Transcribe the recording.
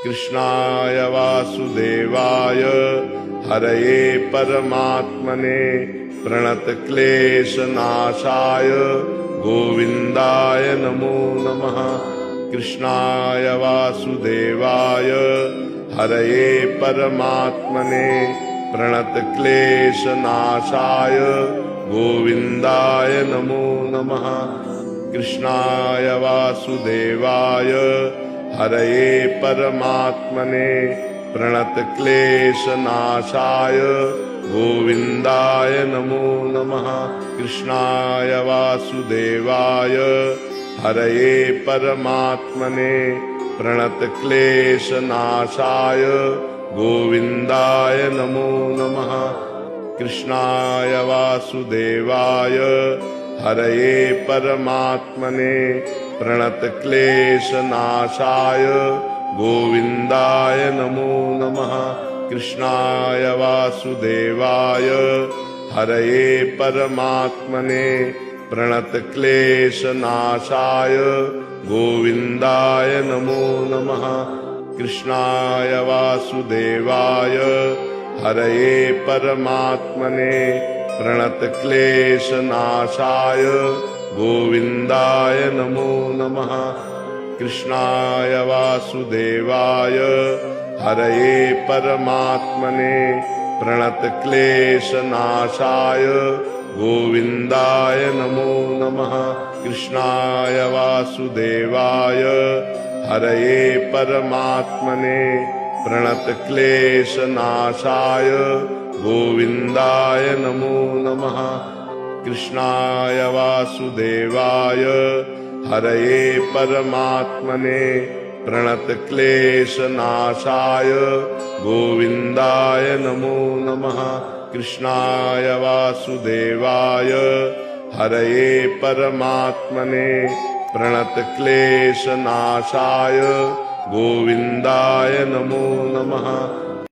कृष्णाय वासुदेवाय हरये परमात्मने प्रणतक्लेशनाशाय गोविन्दाय नमो नमः। कृष्णाय वासुदेवाय हरये परमात्मने प्रणतक्लेशनाशाय गोविन्दाय नमो नमः। कृष्णाय वासुदेवाय हरये परमात्मने प्रणतक्लेशनाशाय गोविन्दाय नमो नमः। कृष्णाय वासुदेवाय हरये परमात्मने प्रणतक्लेशनाशाय गोविन्दाय नमो नमः। कृष्णाय वासुदेवाय हरये परमात्मने प्रणतक्लेशनाशाय गोविन्दाय नमो नमः। कृष्णाय वासुदेवाय हरये परमात्मने प्रणतक्लेशनाशाय गोविन्दाय नमो नमः। कृष्णाय वासुदेवाय हरये परमात्मने प्रणतक्लेशनाशाय गोविन्दाय नमो नमः। कृष्णाय वासुदेवाय हरये परमात्मने प्रणतक्लेशनाशाय गोविन्दाय नमो नमः। कृष्णाय वासुदेवाय हरये परमात्मने प्रणतक्लेशनाशाय गोविन्दाय नमो नमः। कृष्णाय वासुदेवाय हरये परमात्मने प्रणतक्लेशनाशाय गोविन्दाय नमो नमः। कृष्णाय वासुदेवाय हरये परमात्मने प्रणतक्लेशनाशाय गोविन्दाय नमो नमः।